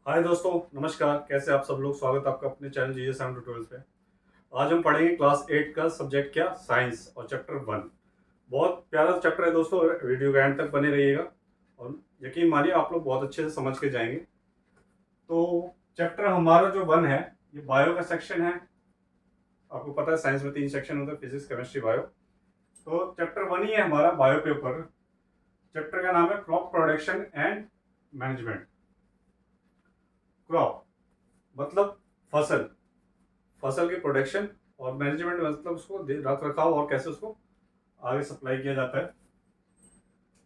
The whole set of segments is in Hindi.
हाय दोस्तों, नमस्कार। कैसे आप सब लोग? स्वागत है आपका अपने चैनल जीजे साउंड ट्यूटोरियल्स पे। आज हम पढ़ेंगे क्लास 8 का सब्जेक्ट क्या, साइंस और चैप्टर 1। बहुत प्यारा चैप्टर है दोस्तों, वीडियो के एंड तक बने रहिएगा और यकीन मानिए आप लोग बहुत अच्छे से समझ के जाएंगे। तो चैप्टर हमारा जो 1 है, ये बायो का सेक्शन है। आपको पता है साइंस में 3 सेक्शन होते हैं, फिजिक्स, केमिस्ट्री, बायो। तो चैप्टर 1 ही है हमारा बायो के ऊपर। चैप्टर का नाम है crop production and management. Crop मतलब फसल, फसल की प्रोडक्शन, और मैनेजमेंट मतलब उसको रख रखाव और कैसे उसको आगे सप्लाई किया जाता है।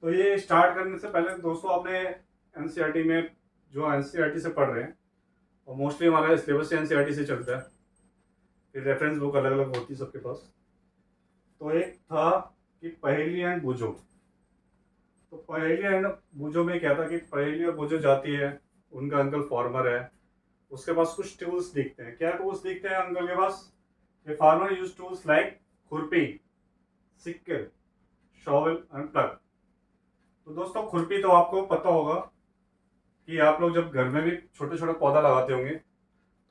तो ये स्टार्ट करने से पहले दोस्तों, आपने एनसीईआरटी में जो एनसीईआरटी से पढ़ रहे हैं, और मोस्टली हमारा सिलेबस एनसीईआरटी से चलता है, फिर रेफरेंस बुक अलग अलग होती है सबके पास। तो एक था कि पहेली एंड बूझो। तो पहेली एंड बूझो में क्या था कि पहेली और बूझो जाती है, उनका अंकल फार्मर है, उसके पास कुछ टूल्स दिखते हैं। क्या टूल्स दिखते हैं अंकल के पास? A farmer use tools like khurpi, sickle, shovel and plug. तो दोस्तों, खुरपी तो आपको पता होगा कि आप लोग जब घर में भी छोटे छोटे पौधा लगाते होंगे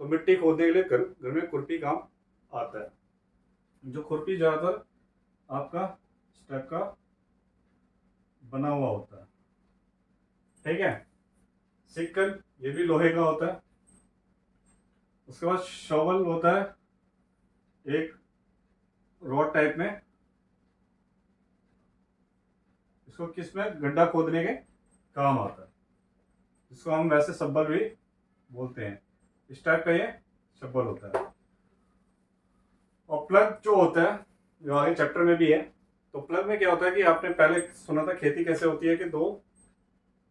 तो मिट्टी खोदने के लिए घर में खुरपी काम आता है। जो खुरपी ज़्यादातर आपका स्टेप का बना हुआ होता है, ठीक है। सिक्कल ये भी लोहे का होता है। उसके बाद शॉवल होता है एक रॉड टाइप में, इसको किस में गड्ढा खोदने के काम आता है, जिसको हम वैसे सब्बल भी बोलते हैं। इस टाइप का ये सब्बल होता है। और प्लग जो होता है, जो आगे चैप्टर में भी है, तो प्लग में क्या होता है कि आपने पहले सुना था खेती कैसे होती है कि 2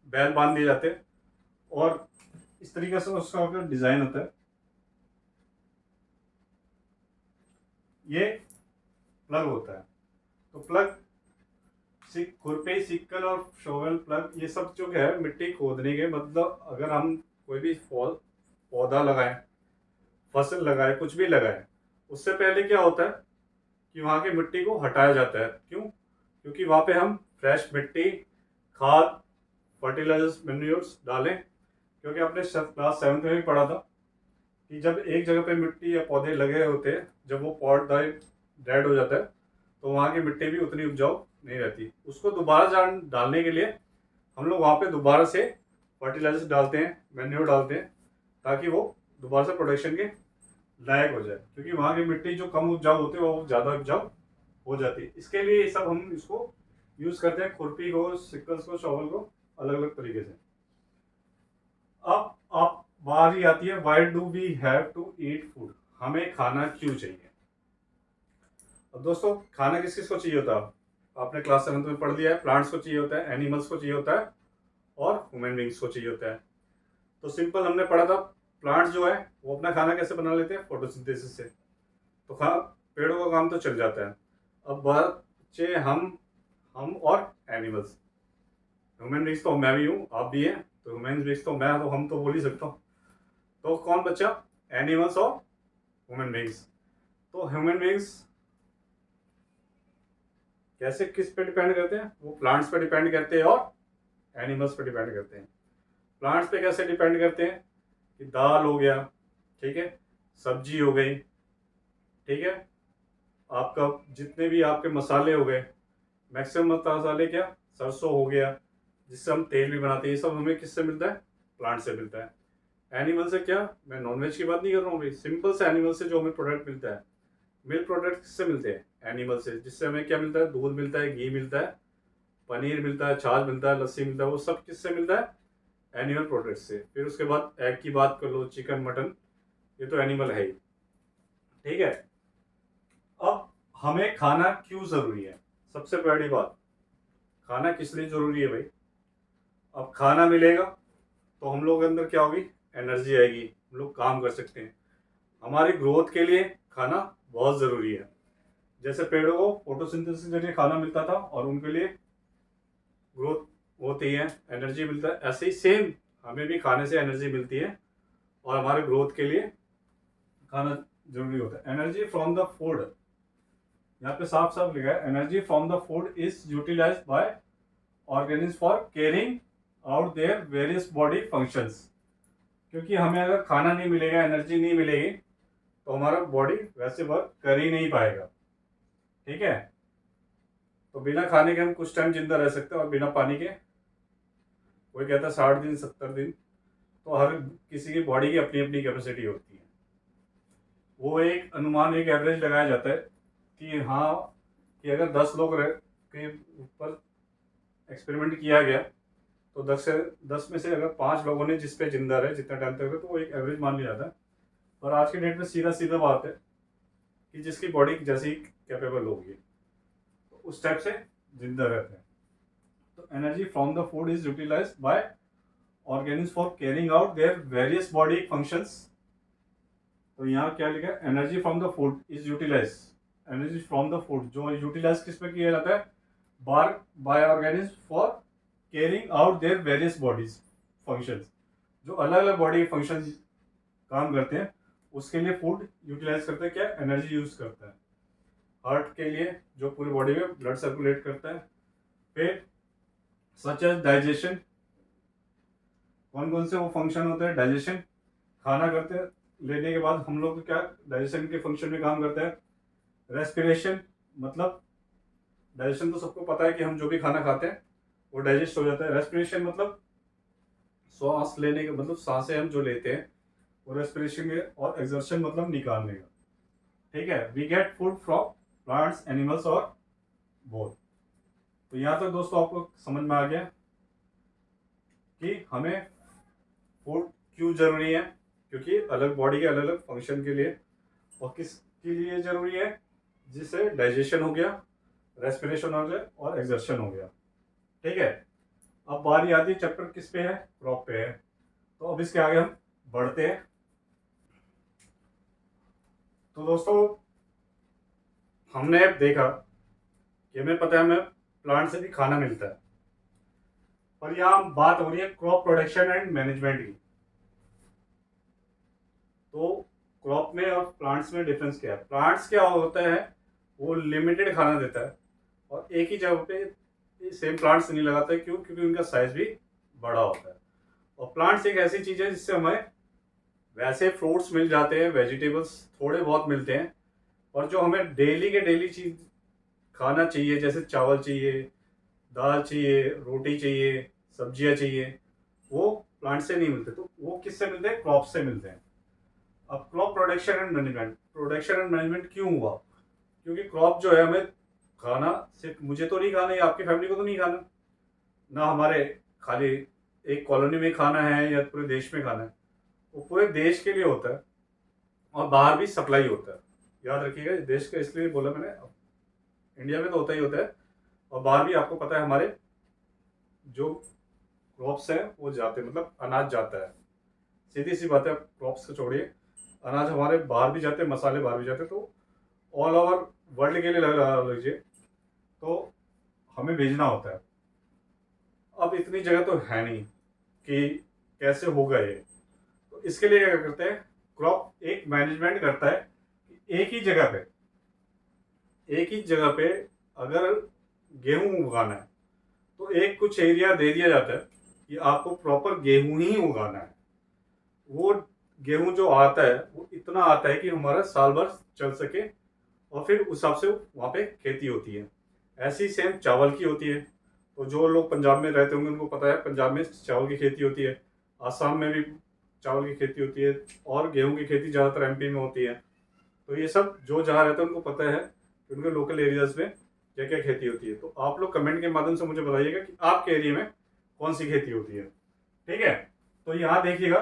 बैल बांध दिए जाते हैं और इस तरीके से उसका डिजाइन होता है। ये प्लग होता है। तो प्लग, खुरपी, सिक्कल और शोवल, प्लग, ये सब जो है मिट्टी खोदने के, मतलब अगर हम कोई भी पौधा लगाएं, फसल लगाए, कुछ भी लगाए, उससे पहले क्या होता है कि वहाँ की मिट्टी को हटाया जाता है। क्यों? क्योंकि वहाँ पे हम फ्रेश मिट्टी, खाद, फर्टिलाइजर्स, मैन्योर्स डालें। क्योंकि आपने क्लास 7 में भी पढ़ा था कि जब एक जगह पे मिट्टी या पौधे लगे होते हैं, जब वो पौधा डेड हो जाता है तो वहाँ की मिट्टी भी उतनी उपजाऊ नहीं रहती। उसको दोबारा जान डालने के लिए हम लोग वहाँ पे दोबारा से फर्टिलाइजर्स डालते हैं, मैन्योर डालते हैं, ताकि वो दोबारा से प्रोडक्शन के लायक हो जाए। क्योंकि वहाँ की मिट्टी जो कम उपजाऊ होती है वो ज़्यादा उपजाऊ हो जाती है। इसके लिए ये सब हम इसको यूज़ करते हैं, खुरपी को, सिकल्स को, शॉवल को, अलग अलग तरीके से। अब आप बारी आती है, why do we have to eat food? हमें खाना क्यों चाहिए? अब दोस्तों, खाना किस किस को चाहिए होता है? आपने क्लास 7 में पढ़ लिया है, प्लांट्स को चाहिए होता है, एनिमल्स को चाहिए होता है, और ह्यूमन बींग्स को चाहिए होता है। तो सिंपल हमने पढ़ा था, प्लांट्स जो है वो अपना खाना कैसे बना लेते हैं? फोटोसिंथेसिस से। तो पेड़ों का काम तो चल जाता है। अब बचे हम और एनिमल्स। ह्यूमन बींग्स तो मैं भी हूँ, आप भी हैं, तो ह्यूमन बींग्स तो मैं, तो हम तो बोल ही सकता हूँ। तो कौन बचा? एनिमल्स और ह्यूमन बींग्स। तो ह्यूमन बींग्स कैसे, किस पे डिपेंड करते हैं? वो प्लांट्स पे डिपेंड करते हैं और एनिमल्स पे डिपेंड करते हैं। प्लांट्स पे कैसे डिपेंड करते हैं कि दाल हो गया, ठीक है, सब्जी हो गई, ठीक है, आपका जितने भी आपके मसाले हो गए, मैक्सिमम मसाले क्या, सरसों हो गया, जिससे हम तेल भी बनाते हैं, ये सब हमें किससे मिलता है? प्लांट से मिलता है। एनिमल से क्या, मैं नॉनवेज की बात नहीं कर रहा हूँ भाई, सिंपल से एनिमल से जो हमें प्रोडक्ट मिलता है, मिल्क प्रोडक्ट किससे मिलते हैं? एनिमल से। जिससे हमें क्या मिलता है? दूध मिलता है, घी मिलता है, पनीर मिलता है, छाछ मिलता है, लस्सी मिलता है, वो सब किससे मिलता है? एनिमल प्रोडक्ट से। फिर उसके बाद एग की बात कर लो, चिकन, मटन, ये तो एनिमल है ही, ठीक है। अब हमें खाना क्यों जरूरी है? सबसे पहली बात, खाना किस लिए जरूरी है भाई? अब खाना मिलेगा तो हम लोग के अंदर क्या होगी? एनर्जी आएगी, हम लोग काम कर सकते हैं। हमारी ग्रोथ के लिए खाना बहुत ज़रूरी है। जैसे पेड़ों को फोटोसिंथेसिस के जरिए खाना मिलता था और उनके लिए ग्रोथ होती है, एनर्जी मिलता है, ऐसे ही सेम हमें भी खाने से एनर्जी मिलती है और हमारे ग्रोथ के लिए खाना जरूरी होता है। एनर्जी फ्रॉम द फूड, यहाँ पे साफ साफ लिखा है, energy from the food is utilized by organism for carrying out their various body functions. क्योंकि हमें अगर खाना नहीं मिलेगा, एनर्जी नहीं मिलेगी, तो हमारा बॉडी वैसे वर्क कर ही नहीं पाएगा। ठीक है, तो बिना खाने के हम कुछ टाइम जिंदा रह सकते हैं, और बिना पानी के कोई कहता है 60 दिन 70 दिन। तो हर किसी की बॉडी की अपनी अपनी कैपेसिटी होती है। वो एक अनुमान, एक एवरेज लगाया जाता है कि हाँ, कि अगर 10 लोग के ऊपर एक्सपेरिमेंट किया गया, तो 10 में से अगर 5 लोगों ने जिस पे जिंदा रहे जितना टाइम तक रहे, तो वो एक एवरेज मान लिया जाता है। और आज के डेट में सीधा सीधा बात है कि जिसकी बॉडी जैसी कैपेबल होगी, तो उस टाइप से जिंदा रहते हैं। तो energy from the food is utilized by organism for carrying out their various body functions. तो यहाँ क्या लिखा है, energy from the food is utilize. Energy from the food जो यूटिलाइज किस पे किया जाता है, by organism for carrying out their various bodies functions. जो अलग अलग बॉडी फंक्शन काम करते हैं, उसके लिए फूड यूटिलाइज करता है, क्या एनर्जी यूज करता है। हार्ट के लिए जो पूरी बॉडी में ब्लड सर्कुलेट करता है। फिर सच एज डाइजेशन, कौन कौन से वो फंक्शन होते हैं, डाइजेशन, खाना करते हैं लेने के बाद हम लोग क्या डाइजेशन के फंक्शन में काम करता है। रेस्पिरेशन, मतलब डाइजेशन तो सबको पता है कि हम जो भी खाना खाते हैं वो डाइजेस्ट हो जाता है। रेस्पिरेशन मतलब श्वास लेने का, मतलब सांसें हम जो लेते हैं वो रेस्पिरेशन में। और एक्सर्शन मतलब निकालने का। ठीक है, we get food from plants, animals और बोथ। तो यहाँ तक दोस्तों आपको समझ में आ गया कि हमें फूड क्यों जरूरी है, क्योंकि अलग बॉडी के अलग अलग फंक्शन के लिए। और किसके लिए जरूरी है, जिससे डाइजेशन हो गया, रेस्पिरेशन हो गया और एक्सर्शन हो गया। ठीक है, अब बारी आती है चैप्टर किस पे है, क्रॉप पे है। तो अब इसके आगे हम बढ़ते हैं। तो दोस्तों हमने अब देखा कि हमें पता है हमें प्लांट से भी खाना मिलता है, पर यहाँ बात हो रही है क्रॉप प्रोडक्शन एंड मैनेजमेंट की। तो क्रॉप में और प्लांट्स में डिफरेंस क्या है। प्लांट्स क्या होता है, वो लिमिटेड खाना देता है और एक ही जगह पे सेम प्लांट्स नहीं लगाता है। क्यों, क्योंकि उनका साइज भी बड़ा होता है। और प्लांट्स एक ऐसी चीज है जिससे हमें वैसे फ्रूट्स मिल जाते हैं, वेजिटेबल्स थोड़े बहुत मिलते हैं, और जो हमें डेली के डेली चीज खाना चाहिए, जैसे चावल चाहिए, दाल चाहिए, रोटी चाहिए, सब्जियां चाहिए, वो प्लांट से नहीं मिलते। तो वो किससे मिलते हैं, क्रॉप से मिलते हैं। अब crop production and management, production and management क्यों हुआ, क्योंकि क्रॉप जो है हमें खाना सिर्फ मुझे तो नहीं खाना, या आपकी फैमिली को तो नहीं खाना, ना हमारे खाली एक कॉलोनी में खाना है या पूरे देश में खाना है, वो पूरे देश के लिए होता है और बाहर भी सप्लाई होता है। याद रखिएगा, देश का इसलिए बोला मैंने, इंडिया में तो होता ही होता है और बाहर भी आपको पता है हमारे जो क्रॉप्स हैं वो जाते हैं, मतलब अनाज जाता है। सीधी सी बात है, क्रॉप्स को छोड़िए, अनाज हमारे बाहर भी जाते हैं, मसाले बाहर भी जाते हैं। तो ऑल ओवर वर्ल्ड के लिए लगा लीजिए, तो हमें भेजना होता है। अब इतनी जगह तो है नहीं कि कैसे होगा ये। तो इसके लिए क्या करते हैं, क्रॉप एक मैनेजमेंट करता है कि एक ही जगह पे अगर गेहूं उगाना है, तो एक कुछ एरिया दे दिया जाता है कि आपको प्रॉपर गेहूं ही उगाना है। वो गेहूं जो आता है वो इतना आता है कि हमारा साल भर चल सके, और फिर उस हिसाब से वहाँ पे खेती होती है। ऐसी सेम चावल की होती है। तो जो लोग पंजाब में रहते होंगे उनको पता है पंजाब में चावल की खेती होती है, आसाम में भी चावल की खेती होती है, और गेहूं की खेती ज़्यादातर एमपी में होती है। तो ये सब जो जहाँ रहते हैं उनको पता है कि उनके लोकल एरियाज में क्या क्या खेती होती है। तो आप लोग कमेंट के माध्यम से मुझे बताइएगा कि आपके एरिया में कौन सी खेती होती है। ठीक है, तो यहाँ देखिएगा,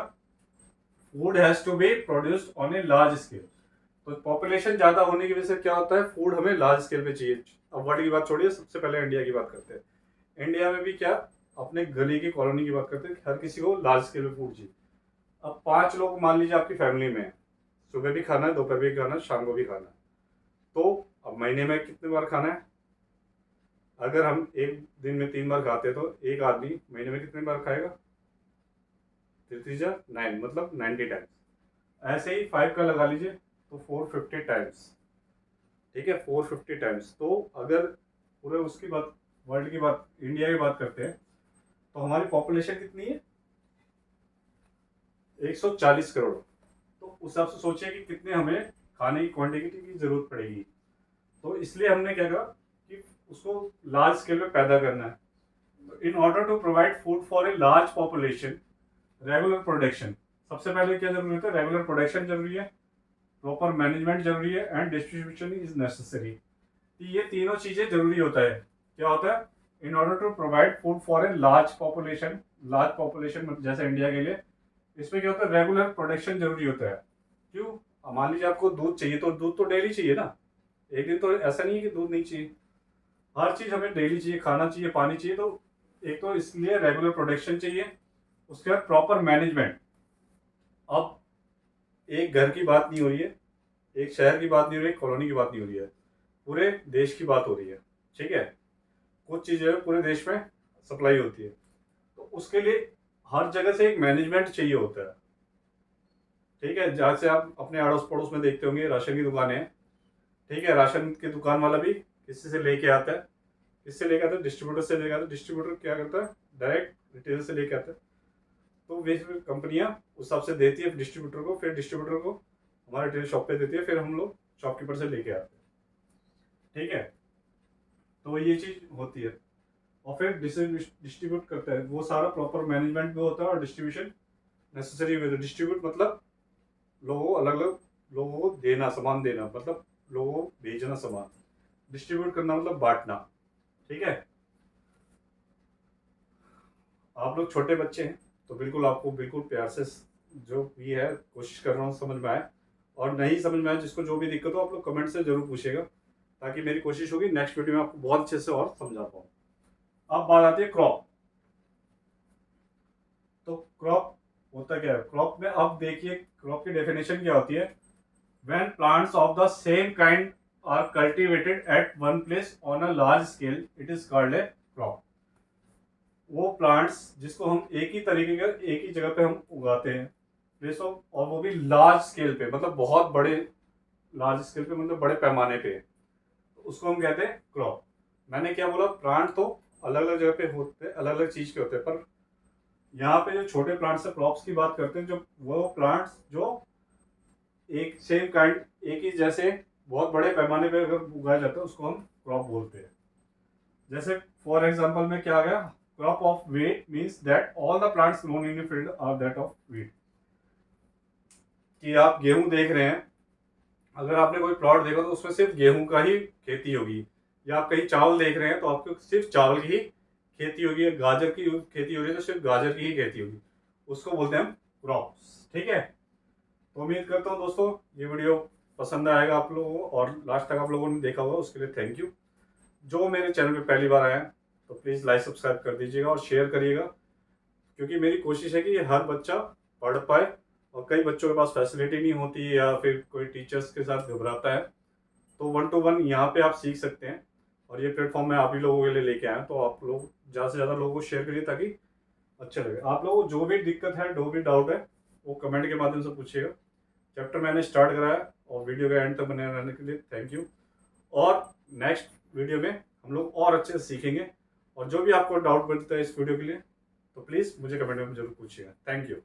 food has to be produced on a large scale. तो पॉपुलेशन ज्यादा होने की वजह से क्या होता है, फूड हमें लार्ज स्केल पे चाहिए। अब वर्ल्ड की बात छोड़िए, सबसे पहले इंडिया की बात करते हैं। इंडिया में भी क्या, अपने गली की कॉलोनी की बात करते हैं, हर किसी को लार्ज स्केल पे फूड चाहिए। अब 5 लोग मान लीजिए आपकी फैमिली में, सुबह भी खाना है, दोपहर भी खाना है, शाम को भी खाना है। तो अब महीने में कितने बार खाना है, अगर हम एक दिन में 3 बार खाते हैं, तो एक आदमी महीने में कितने बार खाएगा, 9, मतलब 90 टाइम्स। ऐसे ही 5 का लगा लीजिए, तो 450 टाइम्स। ठीक है, 450 टाइम्स। तो अगर पूरे उसकी बात, वर्ल्ड की बात, इंडिया की बात करते हैं, तो हमारी पॉपुलेशन कितनी है, 140 करोड़। तो उस हिसाब से सोचिए कि कितने हमें खाने की क्वांटिटी की जरूरत पड़ेगी। तो इसलिए हमने क्या करा कि उसको लार्ज स्केल पे पैदा करना है। In order to provide food for a large population, regular production, सबसे पहले क्या जरूरी है, रेगुलर प्रोडक्शन जरूरी है, प्रॉपर मैनेजमेंट जरूरी है, एंड डिस्ट्रीब्यूशन इज नेसेसरी। ये तीनों चीजें जरूरी होता है। क्या होता है? In order to provide food for a large population, large population जैसे इंडिया के लिए, इसमें क्या होता है, रेगुलर प्रोडक्शन जरूरी होता है। क्यों? मान लीजिए आपको दूध चाहिए, तो दूध तो डेली चाहिए ना, एक दिन तो ऐसा नहीं है कि दूध नहीं चाहिए, हर चीज हमें डेली चाहिए, खाना चाहिए, पानी चाहिए। तो एक तो इसलिए रेगुलर प्रोडक्शन चाहिए, उसके बाद प्रॉपर मैनेजमेंट। अब एक घर की बात नहीं हो रही है, एक शहर की बात नहीं हो रही है, कॉलोनी की बात नहीं हो रही है, पूरे देश की बात हो रही है। ठीक है, कुछ चीजें पूरे देश में सप्लाई होती है, तो उसके लिए हर जगह से एक मैनेजमेंट चाहिए होता है। ठीक है, जहाँ से आप अपने अड़ोस पड़ोस में देखते होंगे राशन की दुकानें हैं। ठीक है, राशन की दुकान वाला भी किसी से लेके आता है, किससे लेके आता है, डिस्ट्रीब्यूटर से लेके आता है। डिस्ट्रीब्यूटर क्या करता है, डायरेक्ट रिटेलर से लेके आता है। तो वे कंपनियां उस हिसाब से देती है डिस्ट्रीब्यूटर को, फिर डिस्ट्रीब्यूटर को हमारे रिटेल शॉप पे देती है, फिर हम लोग शॉपकीपर से लेके आते हैं। ठीक है, तो ये चीज होती है, और फिर डिस्ट्रीब्यूट करता है, वो सारा प्रॉपर मैनेजमेंट भी होता है, और डिस्ट्रीब्यूशन नेसेसरी भी होता है। डिस्ट्रीब्यूट मतलब लोगों को अलग अलग लोगों को देना, सामान देना, मतलब लोगों को भेजना सामान। डिस्ट्रीब्यूट करना मतलब बांटना। ठीक है, आप लोग छोटे बच्चे हैं, तो बिल्कुल आपको बिल्कुल प्यार से जो भी है कोशिश कर रहा हूँ समझ में आए, और नहीं समझ में आए जिसको जो भी दिक्कत हो आप लोग कमेंट से जरूर पूछिएगा, ताकि मेरी कोशिश होगी नेक्स्ट वीडियो में आपको बहुत अच्छे से और समझा पाऊँ। अब बात आती है क्रॉप। तो क्रॉप होता क्या है? क्रॉप में अब देखिए, क्रॉप की डेफिनेशन क्या होती है? When plants of the same kind are cultivated at one place on a large scale, it is called a crop. वो प्लांट्स जिसको हम एक ही तरीके का एक ही जगह पे हम उगाते हैं प्लेस ऑफ, और वो भी लार्ज स्केल पे, मतलब बहुत बड़े लार्ज स्केल पे, मतलब बड़े पैमाने पे, तो उसको हम कहते हैं क्रॉप। मैंने क्या बोला, प्लांट तो अलग अलग जगह पे होते हैं, अलग अलग चीज के होते हैं, पर यहाँ पे जो छोटे प्लांट्स है, क्रॉप्स की बात करते हैं, जो वो प्लांट्स जो एक सेम काइंड, एक ही जैसे बहुत बड़े पैमाने पे अगर उगाया जाता है, उसको हम क्रॉप बोलते हैं। जैसे फॉर एग्जांपल में क्या आ गया, crop of wheat means that all the plants grown in field are that of wheat। कि आप गेहूं देख रहे हैं, अगर आपने कोई प्लॉट देखा तो उसमें सिर्फ गेहूं का ही खेती होगी, या आप कहीं चावल देख रहे हैं तो आपको सिर्फ चावल की ही खेती होगी, या गाजर की खेती हो रही है तो सिर्फ गाजर की ही खेती होगी, उसको बोलते हैं हम क्रॉप्स। ठीक है, तो उम्मीद करता हूँ दोस्तों ये वीडियो पसंद आएगा आप लोगों को, और लास्ट तक आप लोगों ने देखा होगा उसके लिए थैंक यू। जो मेरे चैनल पे पहली बार आए हैं तो प्लीज़ लाइक सब्सक्राइब कर दीजिएगा और शेयर करिएगा, क्योंकि मेरी कोशिश है कि हर बच्चा पढ़ पाए, और कई बच्चों के पास फैसिलिटी नहीं होती, या फिर कोई टीचर्स के साथ घबराता है, तो 1 to 1 यहाँ पे आप सीख सकते हैं। और ये प्लेटफॉर्म मैं आप ही लोगों के लिए लेके आया, तो आप लोग ज़्यादा से ज़्यादा लोगों को शेयर करिए, ताकि अच्छा लगे। आप लोगों को जो भी दिक्कत है, जो भी डाउट है, वो कमेंट के माध्यम से पूछिएगा। चैप्टर मैंने स्टार्ट कराया, और वीडियो के एंड तक बने रहने के लिए थैंक यू। और नेक्स्ट वीडियो में हम लोग और अच्छे से सीखेंगे, और जो भी आपको डाउट बनता है इस वीडियो के लिए, तो प्लीज़ मुझे कमेंट में जरूर पूछिएगा। Thank you.